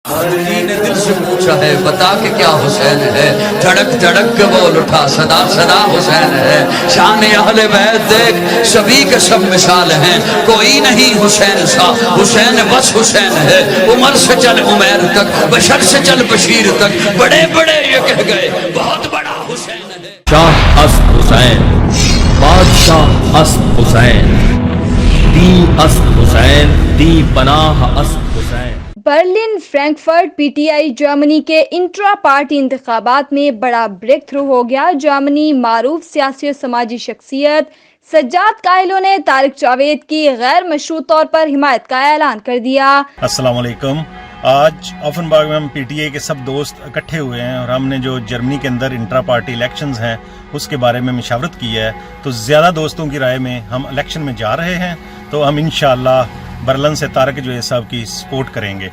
علی نے دل سے پوچھا ہے بتا کہ کیا حسین ہے، دھڑک دھڑک کے بول اٹھا صدا صدا حسین ہے۔ شان اہل بیت دیکھ سبھی کے سب مثال ہیں، کوئی نہیں حسین سا، حسین بس حسین ہے۔ عمر سے چل عمیر تک، بشر سے چل بشیر تک، بڑے بڑے یہ کہہ گئے بہت بڑا حسین ہے۔ شاہ اسد حسین، بادشاہ اسد حسین، دی اسد حسین، دی پناہ Asad Hussain. Berlin Frankfurt P T I Germany کے انٹرا پارٹی انتخابات میں بڑا بریک تھرو ہو گیا۔ جرمنی معروف سیاسی و سماجی شخصیت سجاد کاہلوں نے طارق جاوید کی غیر مشروط طور پر حمایت کا اعلان کر دیا۔ السلام علیکم۔ آج آفنبرگ میں ہم پی ٹی اے کے سب دوست اکٹھے ہوئے ہیں اور ہم نے جو جرمنی کے اندر انٹرا پارٹی الیکشنز ہیں اس کے بارے میں مشاورت کی ہے، تو زیادہ دوستوں کی رائے میں ہم الیکشن میں جا رہے ہیں، تو ہم انشاءاللہ برلن سے طارق جاوید صاحب کی سپورٹ کریں گے۔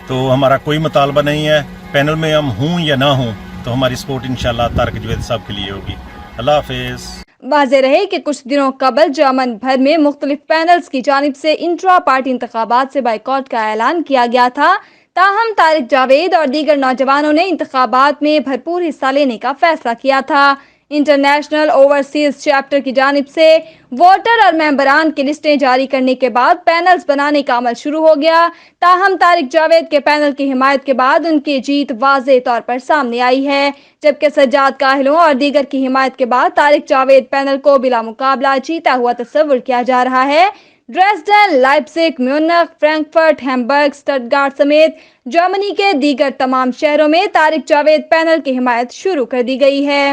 تو ہمارا کوئی مطالبہ نہیں ہے، پینل میں ہم ہوں یا نہ ہوں تو ہماری سپورٹ انشاءاللہ طارق جاوید صاحب کے لیے ہوگی۔ اللہ حافظ۔ واضح رہے کہ کچھ دنوں قبل جرمن بھر میں مختلف پینلز کی جانب سے انٹرا پارٹی انتخابات سے بائیکاٹ کا اعلان کیا گیا تھا، تاہم طارق جاوید اور دیگر نوجوانوں نے انتخابات میں بھرپور حصہ لینے کا فیصلہ کیا تھا۔ انٹرنیشنل اوورسیز چیپٹر کی جانب سے ووٹر اور ممبران کی لسٹیں جاری کرنے کے بعد پینلز بنانے کا عمل شروع ہو گیا، تاہم طارق جاوید کے پینل کی حمایت کے بعد ان کی جیت واضح طور پر سامنے آئی ہے، جبکہ سجاد کاہلوں اور دیگر کی حمایت کے بعد طارق جاوید پینل کو بلا مقابلہ جیتا ہوا تصور کیا جا رہا ہے۔ Dresden, Leipzig, Munich, Frankfurt, Hamburg, Stuttgart سمیت جرمنی کے دیگر تمام شہروں میں طارق جاوید پینل کی حمایت شروع کر دی گئی ہے۔